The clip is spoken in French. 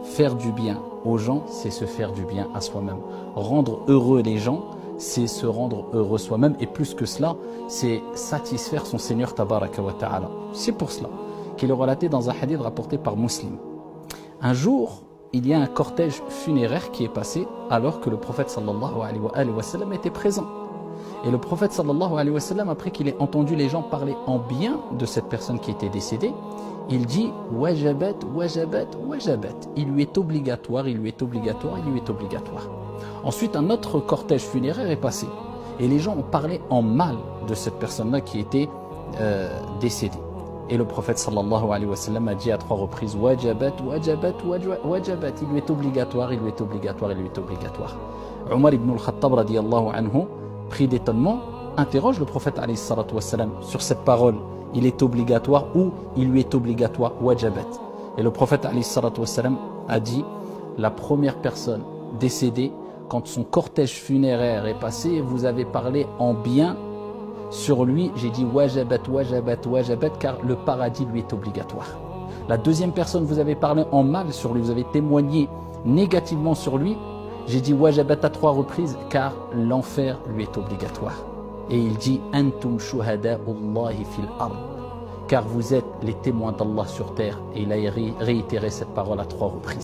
Faire du bien aux gens, c'est se faire du bien à soi-même. Rendre heureux les gens, c'est se rendre heureux soi-même. Et plus que cela, c'est satisfaire son Seigneur Tabaraka wa Ta'ala. C'est pour cela qu'il est relaté dans un hadith rapporté par Muslim. Un jour, il y a un cortège funéraire qui est passé alors que le prophète sallallahu alayhi wa sallam était présent. Et le prophète sallallahu alayhi wa sallam, après qu'il ait entendu les gens parler en bien de cette personne qui était décédée, il dit « Wajabat, wajabat, wajabat ». Il lui est obligatoire, il lui est obligatoire, il lui est obligatoire. Ensuite, un autre cortège funéraire est passé. Et les gens ont parlé en mal de cette personne-là qui était décédée. Et le prophète sallallahu alayhi wa sallam a dit à 3 reprises « Wajabat, wajabat, wajabat ». Il lui est obligatoire, il lui est obligatoire, il lui est obligatoire. Omar ibn al-Khattab radiyallahu anhu, pris d'étonnement, interroge le prophète alayhi salatu wa sallam sur cette parole. Il est obligatoire ou il lui est obligatoire, wajabat. Et le prophète alayhi salatu wa sallam a dit la première personne décédée, quand son cortège funéraire est passé, vous avez parlé en bien sur lui, j'ai dit wajabat, wajabat, wajabat, car le paradis lui est obligatoire. La deuxième personne, vous avez parlé en mal sur lui, vous avez témoigné négativement sur lui, j'ai dit wajabat à 3 reprises, car l'enfer lui est obligatoire. Et il dit antum shuhada'ullahi fil ard, car vous êtes les témoins d'Allah sur terre. Et il a réitéré cette parole à 3 reprises.